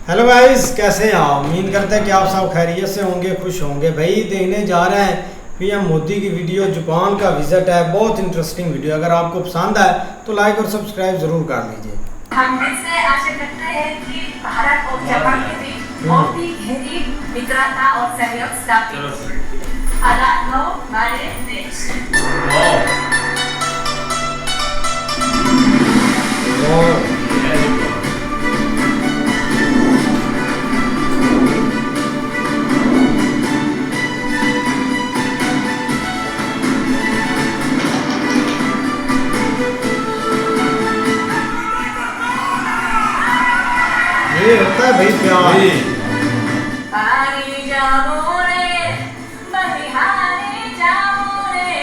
Hello guys, कैसे हैं आप? उम्मीद करते हैं कि आप सब खैरियत से होंगे, खुश होंगे। भाई देखने जा रहे हैं पीएम मोदी की वीडियो, जापान का विजिट है। बहुत इंटरेस्टिंग वीडियो। अगर आपको पसंद आए तो लाइक और सब्सक्राइब जरूर कर लीजिए। हम से आशा करते हैं कि भारत और जापान के बीच बहुत ही गहरी मित्रता और सहयोग स्थापित। आदाब नो हमारे देश। ये होता है भाई प्यार। पानी जाओ रे, बलिहारी जाओ रे,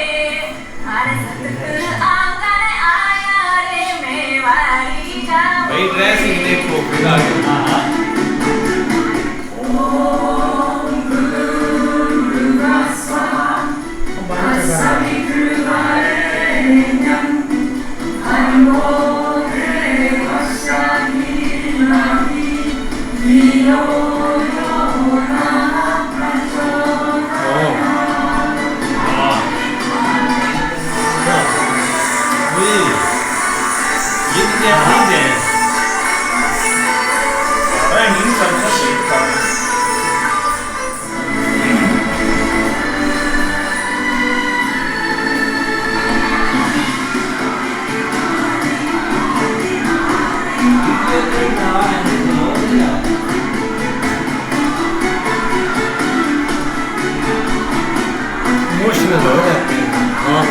हमारे सतगुरु आंगन आया रे, मेवारी जाओ भाई ड्रेसिंग देखो फिर आगे। ये तो जैपनीज है। अरे नहीं सबका शेप का। इमोशनल हो जाते हैं। हाँ।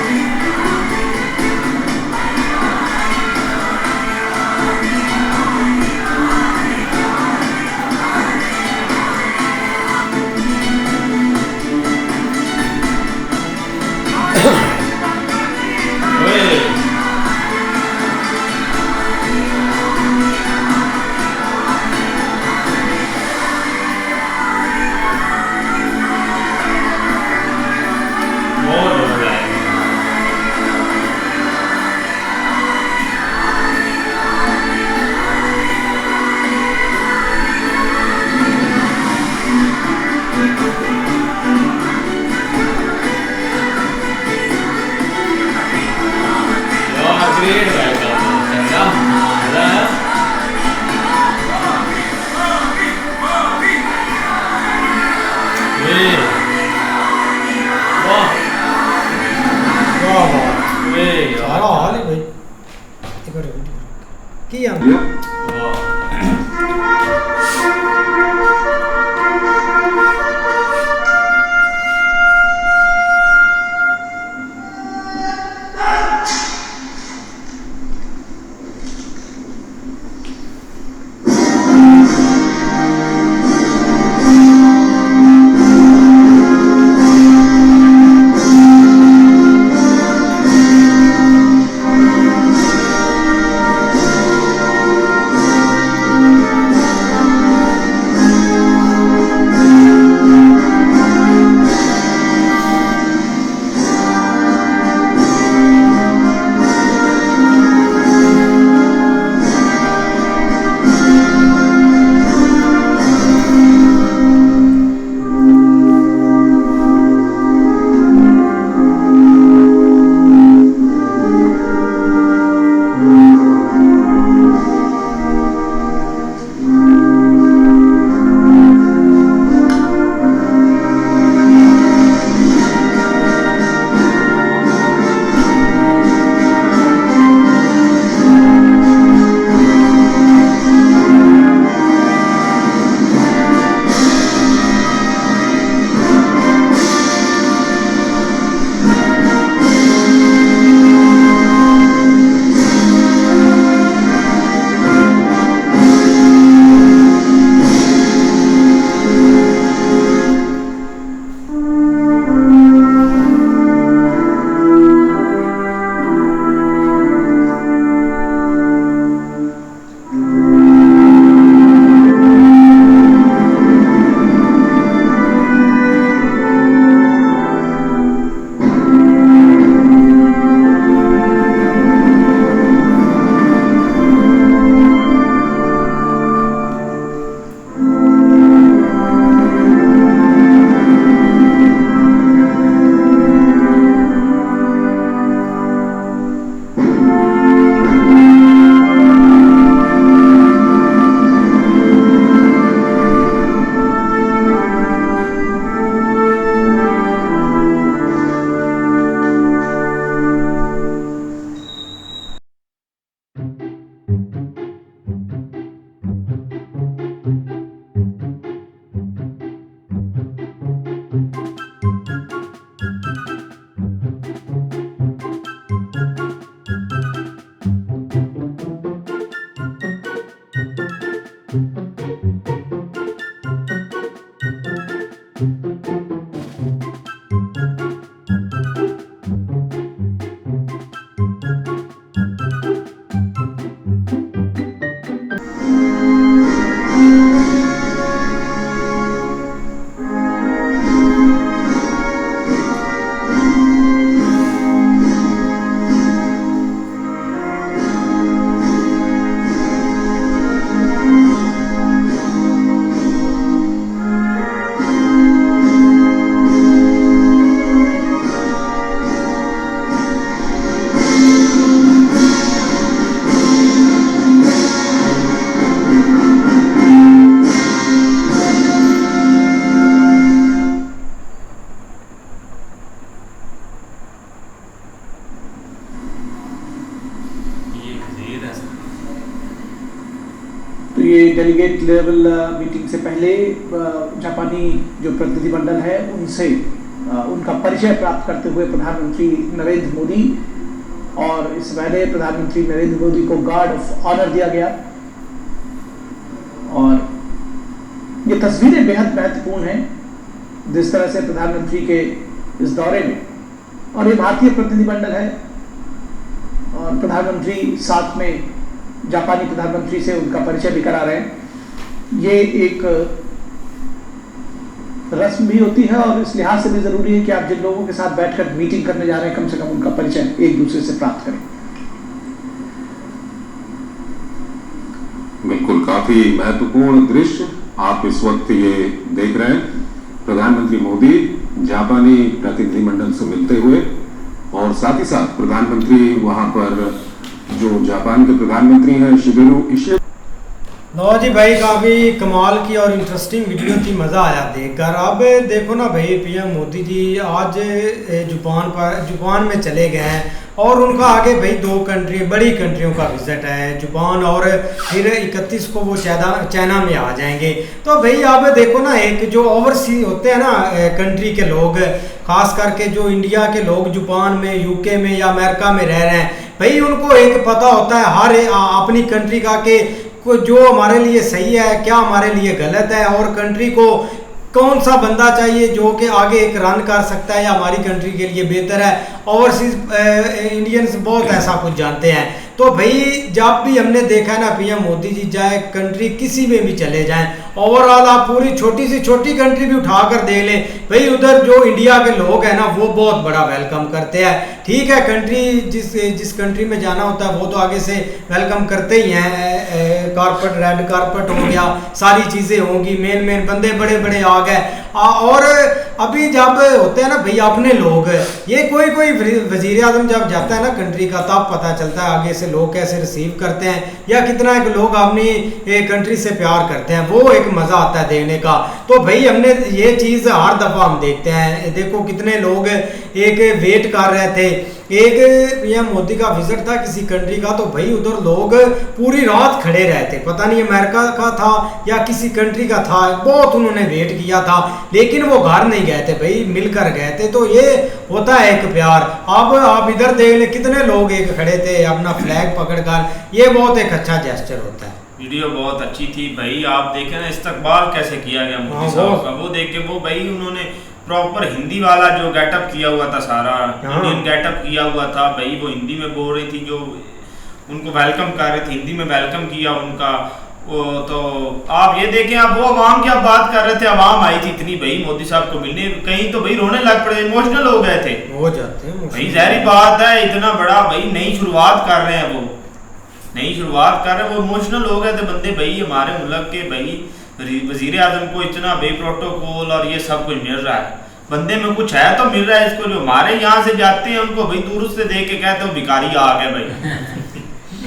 बहुत हो रहा है। तो ये डेलीगेट लेवल मीटिंग से पहले जापानी जो प्रतिनिधिमंडल है उनसे उनका परिचय प्राप्त करते हुए प्रधानमंत्री नरेंद्र मोदी और इस पहले प्रधानमंत्री नरेंद्र मोदी को गार्ड ऑफ ऑनर दिया गया। और ये तस्वीरें बेहद महत्वपूर्ण हैं जिस तरह से प्रधानमंत्री के इस दौरे में, और ये भारतीय प्रतिनिधिमंडल है और प्रधानमंत्री साथ में जापानी प्रधानमंत्री से उनका परिचय भी करा रहे हैं। ये एक रस्म भी होती है और इस लिहाज से भी जरूरी है कि आप जिन लोगों के साथ बैठकर मीटिंग करने जा रहे हैं कम से कम उनका परिचय एक दूसरे से प्राप्त करें। बिल्कुल, काफी महत्वपूर्ण दृश्य आप इस वक्त ये देख रहे हैं। प्रधानमंत्री मोदी जापानी प्रतिनिधिमंडल से मिलते हुए और साथ ही साथ प्रधानमंत्री वहां पर जो जापान के प्रधानमंत्री हैं शिगेरू इशिदा। लो जी भाई, काफ़ी कमाल की और इंटरेस्टिंग वीडियो थी, मज़ा आया देखकर। अब देखो ना भाई, पीएम मोदी जी आज जापान में चले गए हैं और उनका आगे भाई 2 बड़ी कंट्रियों का विजिट है, जापान, और फिर 31 को वो चाइना में आ जाएंगे। तो भाई अब देखो ना, एक जो ओवरसीज होते हैं ना कंट्री के लोग, खास करके जो इंडिया के लोग जापान में, यूके में या अमेरिका में रह रहे हैं, भाई उनको एक पता होता है हर अपनी कंट्री का कि जो हमारे लिए सही है, क्या हमारे लिए गलत है, और कंट्री को कौन सा बंदा चाहिए जो कि आगे एक रन कर सकता है या हमारी कंट्री के लिए बेहतर है। ओवरसीज इंडियंस बहुत ऐसा कुछ जानते हैं। तो भाई जब भी हमने देखा है ना, पीएम मोदी जी चाहे कंट्री किसी में भी चले जाएं, ओवरऑल आप पूरी छोटी से छोटी कंट्री भी उठाकर देख लें, भाई उधर जो इंडिया के लोग हैं ना वो बहुत बड़ा वेलकम करते हैं। ठीक है, कंट्री जिस कंट्री में जाना होता है वो तो आगे से वेलकम करते ही हैं, कारपेट, रेड कारपेट हो गया, सारी चीज़ें होंगी, मेन बंदे बड़े बड़े आ गए। और अभी जब होते हैं ना भाई अपने लोग, ये कोई वजीर आजम जब जाता है ना कंट्री का, तब पता चलता है आगे से लोग कैसे रिसीव करते हैं या कितना एक लोग अपनी कंट्री से प्यार करते हैं, वो एक मज़ा आता है देखने का। तो भाई हमने ये चीज़ हर दफ़ा हम देखते हैं, देखो कितने लोग एक वेट कर रहे थे। एक पीएम मोदी का विजिट था किसी कंट्री का, तो भाई उधर लोग पूरी रात खड़े रहे थे, पता नहीं अमेरिका का था या किसी कंट्री का था, बहुत उन्होंने वेट किया था, लेकिन वो घर नहीं गए थे भाई, मिलकर गए थे। तो ये होता है एक प्यार। अब आप इधर देख ले कितने लोग एक खड़े थे अपना फ्लैग पकड़कर, ये बहुत एक अच्छा जेस्चर होता है। वीडियो बहुत अच्छी थी भाई, आप देखे ना इस्तकबाल कैसे किया गया मोदी साहब का, वो देख के वो भाई उन्होंने प्रॉपर हिंदी वाला जो गेटअप किया हुआ था, सारा इंडियन गेटअप किया हुआ था भाई, वो हिंदी में बोल रही थी, जो उनको वेलकम कर रहे थे, हिंदी में वेलकम किया उनका। वो तो आप ये देखें, आप वो अवाम की आप बात कर रहे थे, अवाम आई थी इतनी भाई मोदी साहब को मिलने, कहीं तो भाई रोने लग पड़े, इमोशनल हो गए थे, हो जाते हैं भाई, ज़ाहिर बात है, इतना बड़ा भाई नई शुरुआत कर रहे हैं, वो नई शुरुआत कर रहे हैं, वो इमोशनल हो गए थे बंदे भाई, हमारे मुल्क के भाई वजीर आजम को इतना भाई प्रोटोकॉल और ये सब कुछ मिल रहा है, बंदे में कुछ है तो मिल रहा है इसको। जो हमारे यहाँ से जाते हैं उनको भाई दूर से देख के कहते हो भिखारी आ गए भाई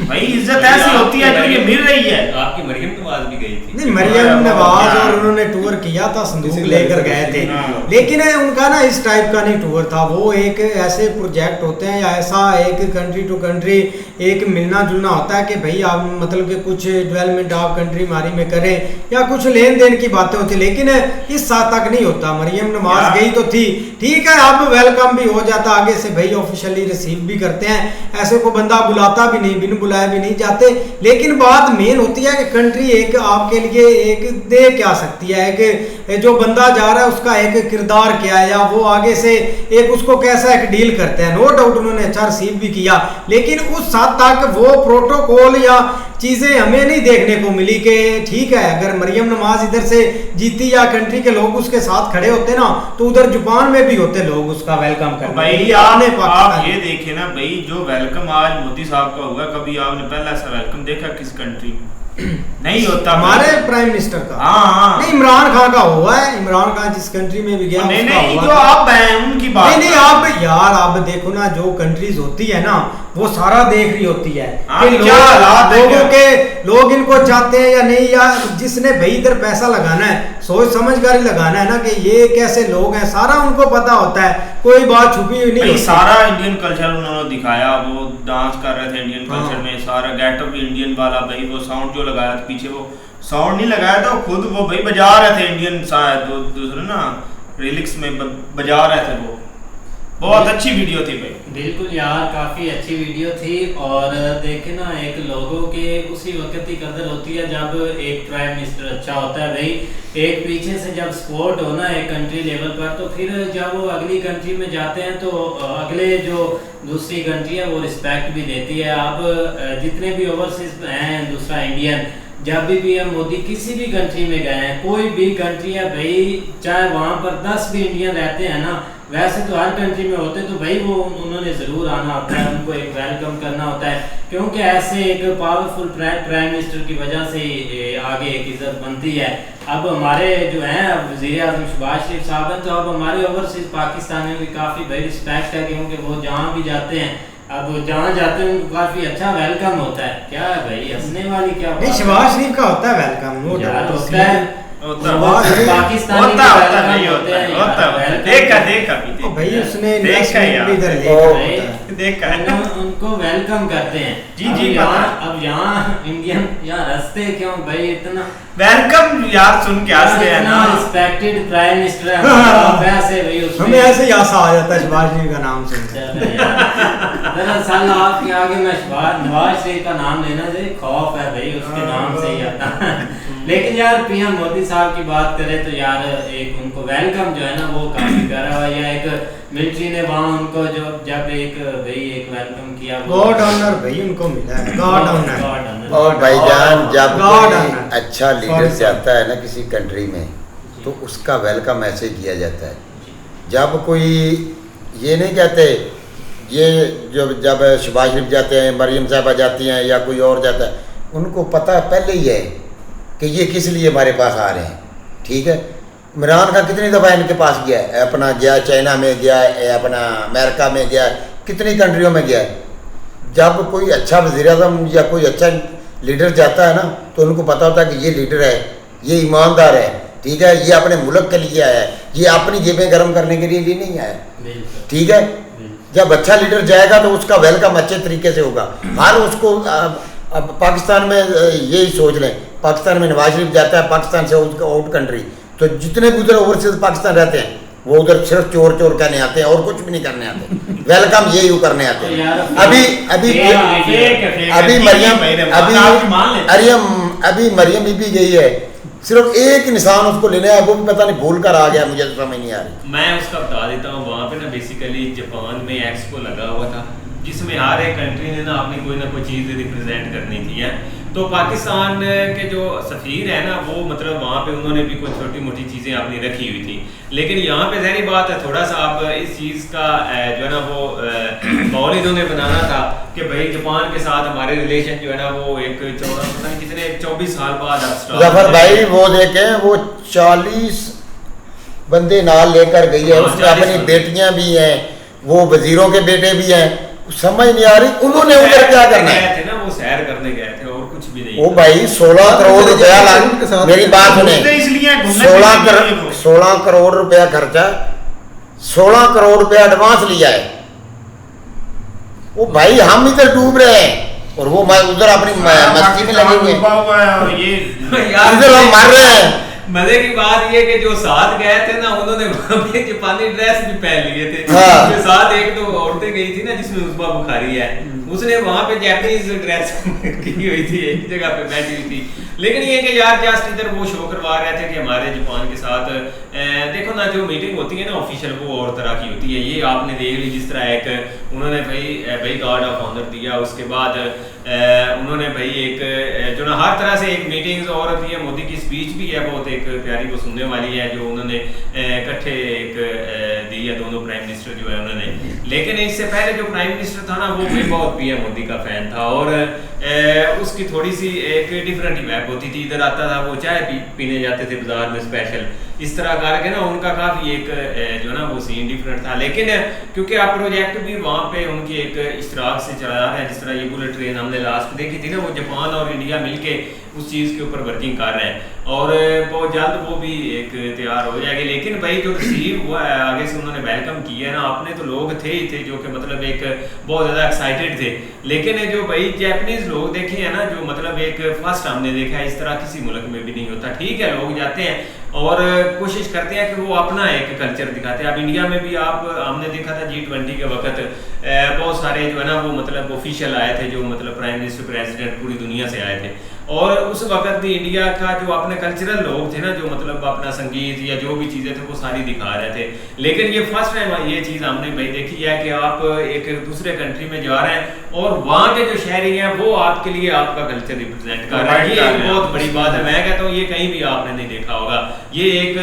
भाई इज्जत ऐसी होती है जो ये मिल रही है। आपकी मरियम नवाज भी गई थी, नहीं मरियम नवाज, और उन्होंने टूर किया था, संदूक लेकर गए थे, लेकिन उनका ना इस टाइप का नहीं टूर था, वो एक ऐसे प्रोजेक्ट होते हैं या ऐसा एक कंट्री टू कंट्री एक मिलना जुलना होता है कि भाई आप मतलब कि कुछ डेवलपमेंट आप कंट्री मारी में करें या कुछ लेन देन की बातें होती, लेकिन इस साथ तक नहीं होता। मरियम नवाज गई तो थी, ठीक है, अब वेलकम भी हो जाता, आगे से भाई ऑफिशियली रिसीव भी करते हैं, ऐसे को बंदा बुलाता भी नहीं, बिन बुलाए भी नहीं जाते। लेकिन बात मेन होती है कि कंट्री एक आपके लिए एक दे क्या सकती है, एक जो बंदा जा रहा है उसका एक किरदार क्या है, या वो आगे से एक उसको कैसा एक डील करते हैं। नो डाउट उन्होंने अच्छा रिसीव भी किया, लेकिन उस हद तक वो प्रोटोकॉल या चीज़ें हमें नहीं देखने को मिली कि ठीक है अगर मरियम नवाज इधर से जीती या कंट्री के लोग उसके साथ खड़े होते ना, तो उधर जापान में भी होते लोग उसका वेलकम करने। भाई आप ये देखे ना भाई, जो वेलकम आज मोदी साहब का हुआ, कभी आपने पहला ऐसा वेलकम देखा किस कंट्री में? नहीं होता। हमारे प्राइम मिनिस्टर का हाँ नहीं, इमरान खान का हुआ है। इमरान खान जिस कंट्री में भी गया नहीं जो आप हैं उनकी बात नहीं आप यार आप देखो ना, जो कंट्रीज होती है ना वो सारा देख रही होती है कि लोगों के लोग इनको चाहते हैं या नहीं, या जिसने भाई इधर पैसा लगाना है सोच समझ कर ही लगाना है ना कि ये कैसे लोग हैं, सारा उनको पता होता है, कोई बात छुपी हुई नहीं। सारा इंडियन कल्चर उन्होंने दिखाया, वो डांस कर रहे थे इंडियन कल्चर में, सारा गेटअप भी इंडियन वाला भाई, वो साउंड जो लगाया था पीछे, वो साउंड नहीं लगाया था, खुद वो भाई बजा रहे थे इंडियन दूसरे ना रिलिक्स में बजा रहे थे। वो बहुत अच्छी वीडियो थी भाई। बिल्कुल यार, काफ़ी अच्छी वीडियो थी। और देखे ना, एक लोगों के उसी वक्त ही कदर होती है जब एक प्राइम मिनिस्टर अच्छा होता है भाई। एक पीछे से जब सपोर्ट होना है कंट्री लेवल पर, तो फिर जब वो अगली कंट्री में जाते हैं तो अगले जो दूसरी कंट्री है वो रिस्पेक्ट भी देती है। अब जितने भी ओवरसीज हैं दूसरा इंडियन, जब भी पीएम मोदी किसी भी कंट्री में गए हैं, कोई भी कंट्री है भाई, चाहे वहाँ पर 10 भी इंडियन रहते हैं ना, वैसे तो हर कंट्री में होते तो भाई वो उन्होंने ज़रूर आना होता है, उनको एक वेलकम करना होता है, क्योंकि ऐसे एक पावरफुल प्राइम मिनिस्टर की वजह से आगे एक इज्जत बनती है। अब हमारे जो हैं वज़ीर-ए-आज़म शहबाज शरीफ साहब हैं, तो अब हमारे ओवरसीज पाकिस्तानियों की काफ़ी भाई रिस्पेक्ट है, क्योंकि वो जहाँ भी जाते हैं, अब जहाँ जाते हैं उनको काफी अच्छा वेलकम होता है। क्या है भाई, हंसने वाली क्या बात? नहीं, शहबाज शरीफ का होता है वेलकम, वो यार होता है, पाकिस्तानी भाई उसने देखा उनको वेलकम करते हैं। जी अब यहाँ इंडियन यहाँ हंसते क्यों भाई? इतना वेलकम यार सुन के हंस रहे हैं ना। रिस्पेक्टेड प्राइम मिनिस्टर है, वैसे भाई हमें ऐसे ही आशा आ जाता है शहबाज शरीफ का नाम सुनकर। दरअसल आपके आगे मैं नवाज शरीफ का नाम लेना से खौफ है भाई, उसके नाम से ही आता है। लेकिन यार पीएम मोदी साहब की बात करें तो यार एक उनको वेलकम जो है ना वो काफी करा हुआ, या एक मिलिट्री ने वहाँ उनको जो जब एक भाई एक वेलकम किया, गॉड ऑनर भाई उनको मिला है, गॉड ऑनर। और भाईजान जब कोई अच्छा लीडर जाता है ना किसी कंट्री में, तो उसका वेलकम ऐसे ही किया जाता है। जब कोई ये नहीं कहते, ये जब शहबाज शरीफ जाते हैं, मरियम साहबा जाती हैं, या कोई और जाता है, उनको पता पहले ही है कि ये किस लिए हमारे पास आ रहे हैं। ठीक है, इमरान खान कितनी दफ़ा इनके पास गया है, अपना गया चाइना में गया है, अपना अमेरिका में गया है, कितनी कंट्रियों में गया है। जब कोई अच्छा वज़ीर-ए-आज़म या कोई अच्छा लीडर जाता है ना, तो उनको पता होता है कि ये लीडर है, ये ईमानदार है, ठीक है, ये अपने मुल्क के लिए आया है, ये अपनी जेबें गर्म करने के लिए नहीं आया। ठीक है, जब अच्छा लीडर जाएगा तो उसका वेलकम अच्छे तरीके से होगा। हर उसको अब पाकिस्तान में यही सोच लें, पाकिस्तान में नवाज शरीफ जाता है, पाकिस्तान से आउट कंट्री, तो जितने भी उधर ओवरसीज पाकिस्तान रहते हैं वो उधर सिर्फ चोर चोर कहने आते हैं और कुछ भी नहीं करने आते, वेलकम यही करने आते हैं। अभी मरियम बीबी गई है, सिर्फ एक निशान उसको लेना है, वो भी पता नहीं भूल कर आ गया, मुझे तो समझ नहीं आ रही। मैं उसका बता देता हूँ, वहाँ पे ना बेसिकली जापान में एक्सपो लगा हुआ था, जिसमें हर एक कंट्री ने ना अपनी कोई ना कोई चीज़ रिप्रेजेंट करनी थी है। तो पाकिस्तान के जो सफ़ीर है ना, वो मतलब वहाँ पे उन्होंने भी कुछ छोटी मोटी चीज़ें अपनी रखी हुई थी। लेकिन यहाँ पे ज़हरी बात है, थोड़ा सा आप इस चीज़ का जो है ना वो माहौल इन्होंने बनाना था कि भाई जापान के साथ हमारे रिलेशन जो है ना वो एक 24 साल बाद जफर भाई वो देखें, वो 40 बंदे नाल लेकर गई है, उसमें अपनी बेटियाँ भी हैं, वो वजीरों के बेटे भी हैं, समझ नहीं आ रही उन्होंने उधर क्या करना है। ना वो सैर करने गए थे और कुछ भी नहीं। ओ भाई 16 करोड़ रुपया, मेरी बात सुने, 16 करोड़ रुपया खर्चा, 16 करोड़ रुपया एडवांस लिया है। ओ भाई हम इधर डूब रहे हैं और वो उधर अपनी मस्ती में लगे हुए हैं, इधर हम मर रहे हैं। मजे की बात ये कि जो साथ गए थे ना, उन्होंने जापानी ड्रेस भी पहन लिए थे। हाँ। साथ एक दो औरतें गई थी ना, जिसमें उसबा बुखारी है, उसने वहां पे जैपनीज ड्रेस की हुई थी, एक जगह पे बैठी हुई थी। लेकिन ये कि यार जस्ट इधर वो शो करवा रहे थे कि हमारे जापान के साथ देखो ना जो मीटिंग होती है ना ऑफिशियल, वो और तरह की होती है। ये आपने देख ली जिस तरह एक उन्होंने भाई गार्ड ऑफ ऑनर दिया, उसके बाद उन्होंने भाई एक जो ना हर तरह से एक मीटिंग्स, और पीएम मोदी की स्पीच भी है बहुत एक प्यारी, वो सुनने वाली है, जो उन्होंने इकट्ठे एक दी है दोनों प्राइम मिनिस्टर जो है उन्होंने। लेकिन इससे पहले जो प्राइम मिनिस्टर था ना वो भी बहुत पीएम मोदी का फैन था, और उसकी थोड़ी सी एक डिफरेंट ही मैप होती थी। इधर आता था वो चाय पीने जाते थे बाजार में स्पेशल, इस तरह करके ना उनका काफ़ी एक जो ना वो सीन डिफरेंट था। लेकिन क्योंकि आप प्रोजेक्ट भी वहाँ पे उनकी एक इश्तराक से चला रहा है, जिस तरह ये बुलेट ट्रेन हमने लास्ट देखी थी ना, वो जापान और इंडिया मिलके उस चीज़ के ऊपर वर्किंग कर रहे हैं, और बहुत जल्द वो भी एक तैयार हो जाएगी। लेकिन भाई जो रिसीव हुआ है आगे से उन्होंने वेलकम किया है ना, अपने तो लोग थे ही थे जो कि मतलब एक बहुत ज़्यादा एक्साइटेड थे। लेकिन जो भाई जैपनीज लोग देखे हैं ना, जो मतलब एक फर्स्ट हमने देखा है, इस तरह किसी मुल्क में भी नहीं होता। ठीक है, लोग जाते हैं और कोशिश करते हैं कि वो अपना एक कल्चर दिखाते हैं। अब इंडिया में भी आप हमने देखा था G20 के वक्त बहुत सारे जो है ना वो मतलब ऑफिशियल आए थे, जो मतलब प्राइम मिनिस्टर प्रेसिडेंट पूरी दुनिया से आए थे, और उस वक्त भी इंडिया का जो अपने कल्चरल लोग थे ना, जो मतलब अपना संगीत या जो भी चीज़ें थे वो सारी दिखा रहे थे। लेकिन ये फर्स्ट टाइम ये चीज़ हमने भाई देखी है कि आप एक दूसरे कंट्री में जा रहे हैं और वहाँ के जो शहरी हैं वो आपके लिए आपका कल्चर रिप्रेजेंट कर रहे हैं। ये एक बहुत बड़ी बात है। मैं कहता हूँ ये कहीं भी आपने नहीं देखा होगा, ये एक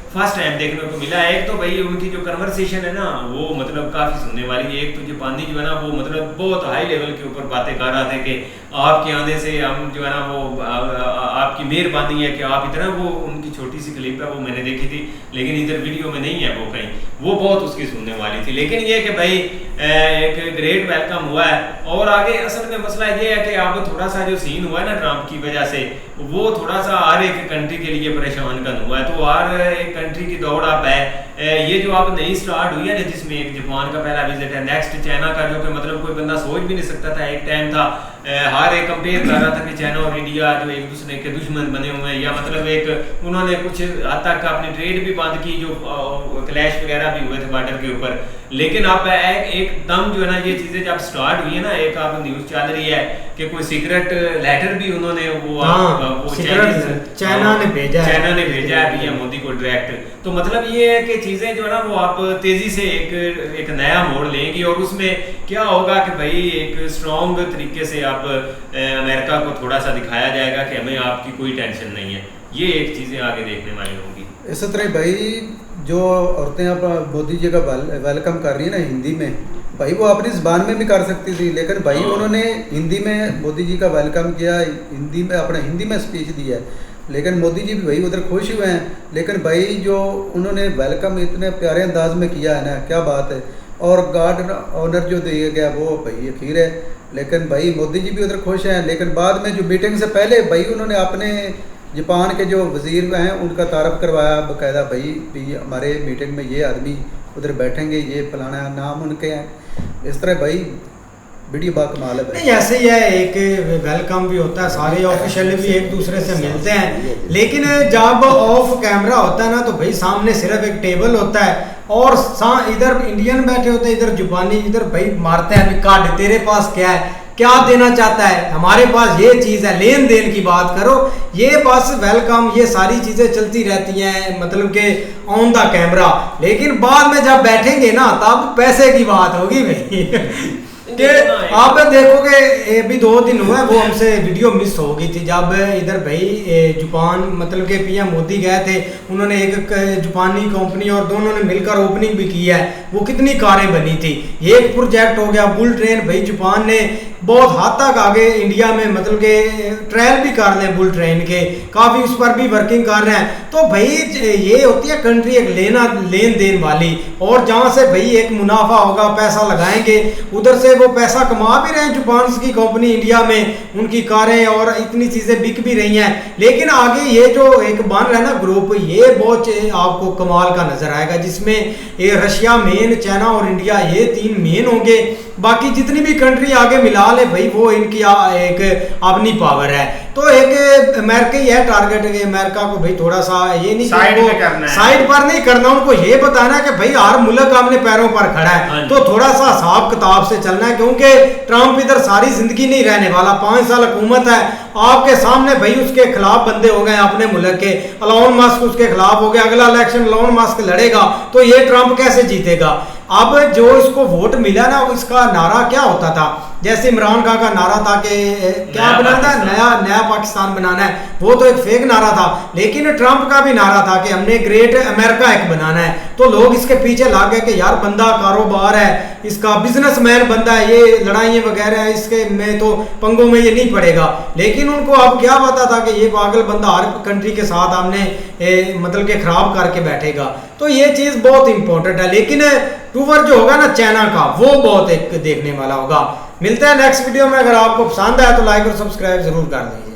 फर्स्ट टाइम देखने को मिला है। एक तो भाई उनकी जो कन्वर्सेशन है ना वो मतलब काफ़ी सुनने वाली है। एक तो जापानी जो है ना वो मतलब बहुत हाई लेवल के ऊपर बातें कर रहा था कि आपके आने से हम जो है ना वो आपकी मेहरबानी है कि आप इतना, वो उनकी छोटी सी क्लिप है वो मैंने देखी थी, लेकिन इधर वीडियो में नहीं है वो कहीं, वो बहुत उसकी सुनने वाली थी। लेकिन ये कि भाई एक ग्रेट वेलकम हुआ है। और आगे असल में मसला ये है कि अब थोड़ा सा जो सीन हुआ है ना ट्रंप की वजह से, वो थोड़ा सा हर एक कंट्री के लिए परेशान कर हुआ है। तो हर एक कंट्री की दौड़ अब है। ये जो अब नई स्टार्ट हुई है ना, जिसमें एक जापान का पहला विजिट है, नेक्स्ट चाइना का, जो कि मतलब कोई बंदा सोच भी नहीं सकता था। एक टाइम था हर एक कंपेयर कर रहा था कि चाइना और इंडिया जो एक दूसरे के दुश्मन बने हुए हैं, या मतलब एक उन्होंने कुछ हद तक अपनी ट्रेड भी बंद की, जो क्लैश वगैरह भी हुए थे बॉर्डर के ऊपर। लेकिन अब एकदम जो है ना ये चीज़ें जब स्टार्ट हुई है ना, एक अब न्यूज़ चल रही है कि कोई सीक्रेट लेटर भी उन्होंने वो चाइना ने भेजा है पीएम मोदी को डायरेक्ट। तो मतलब ये है कि चीज़ें जो है ना वो आप तेज़ी से एक नया मोड़ लेंगी, और उसमें क्या होगा कि भाई एक स्ट्रॉन्ग तरीके से आप अमेरिका को थोड़ा सा दिखाया जाएगा कि हमें आपकी कोई टेंशन नहीं है। ये एक चीज़ें आगे देखने वाली होंगी। इसी तरह भाई जो औरतें आप मोदी जी का वेलकम कर रही है ना हिंदी में, भाई वो अपनी ज़बान में भी कर सकती थी, लेकिन भाई उन्होंने हिंदी में मोदी जी का वेलकम किया, हिंदी में अपना हिंदी में स्पीच दिया। लेकिन मोदी जी भी भाई उधर खुश हुए हैं। लेकिन भाई जो उन्होंने वेलकम इतने प्यारे अंदाज में किया है ना, क्या बात है। और गार्ड ऑनर जो दिया गया वो भाई अखीर है। लेकिन भाई मोदी जी भी उधर खुश हैं। लेकिन बाद में जो मीटिंग से पहले भाई उन्होंने अपने जापान के जो वज़ीर हैं उनका तारफ़ करवाया बाकायदा, भाई हमारे मीटिंग में ये आदमी उधर बैठेंगे, ये फलाना नाम उनके हैं। इस तरह भाई वीडियो बाकमाल है। नहीं ऐसे ही है, एक वेलकम भी होता है, सारे ऑफिशियल भी एक दूसरे से मिलते हैं। लेकिन जब ऑफ कैमरा होता है ना तो भाई सामने सिर्फ एक टेबल होता है, और इधर इंडियन बैठे होते हैं, इधर जापानी, इधर भाई मारते हैं कार्ड, तेरे पास क्या है, क्या देना चाहता है, हमारे पास ये चीज़ है, लेन देन की बात करो। ये बस वेलकम, ये सारी चीज़ें चलती रहती हैं मतलब कि ऑन द कैमरा। लेकिन बाद में जब बैठेंगे ना तब पैसे की बात होगी भाई कि आप देखोगे अभी 2 दिन हुआ वो हमसे वीडियो मिस हो गई थी, जब इधर भाई जापान मतलब के पीएम मोदी गए थे, उन्होंने एक जापानी कंपनी और दोनों ने मिलकर ओपनिंग भी की है। वो कितनी कारें बनी थी, एक प्रोजेक्ट हो गया बुल ट्रेन। भाई जापान ने बहुत हद तक आगे इंडिया में मतलब के ट्रायल भी कर लें बुल ट्रेन के, काफ़ी उस पर भी वर्किंग कर रहे हैं। तो भाई ये होती है कंट्री एक लेन देन वाली, और जहाँ से भाई एक मुनाफा होगा, पैसा लगाएंगे, उधर से वो पैसा कमा भी रहे हैं जापान की कंपनी इंडिया में, उनकी कारें और इतनी चीज़ें बिक भी रही हैं। लेकिन आगे ये जो एक बन रहा है ना ग्रुप, ये बहुत आपको कमाल का नजर आएगा, जिसमें रशिया मेन, चाइना और इंडिया ये 3 मेन होंगे। बाकी जितनी भी कंट्री आगे मिला ले भाई वो इनकी एक अपनी पावर है। तो एक अमेरिका ही है टारगेट, अमेरिका को भाई थोड़ा सा ये नहीं साइड पर नहीं करना, उनको ये बताना कि भाई हर मुल्क अपने पैरों पर खड़ा है, तो थोड़ा सा हिसाब किताब से चलना है, क्योंकि ट्रंप इधर सारी जिंदगी नहीं रहने वाला। 5 साल हुकूमत है आपके सामने, भाई उसके खिलाफ बंदे हो गए अपने मुल्क के, एलोन मस्क उसके खिलाफ हो गया, अगला इलेक्शन एलोन मस्क लड़ेगा तो ये ट्रंप कैसे जीतेगा। अब जो इसको वोट मिला ना, इसका नारा क्या होता था, जैसे इमरान खान का नारा था कि क्या बनाना है, नया पाकिस्तान बनाना है, वो तो एक फेक नारा था। लेकिन ट्रंप का भी नारा था कि हमने ग्रेट अमेरिका एक बनाना है, तो लोग इसके पीछे लग गए कि यार बंदा कारोबार है, इसका बिजनेसमैन बंदा है, ये लड़ाई वगैरह है इसके में तो पंगों में ये नहीं पड़ेगा। लेकिन उनको अब क्या पता था कि ये पागल बंदा हर कंट्री के साथ हमने मतलब के खराब करके बैठेगा। तो ये चीज़ बहुत इंपॉर्टेंट है। लेकिन टूवर जो होगा ना चाइना का, वो बहुत एक देखने वाला होगा। मिलता है नेक्स्ट वीडियो में। अगर आपको पसंद आया तो लाइक और सब्सक्राइब जरूर कर दीजिए।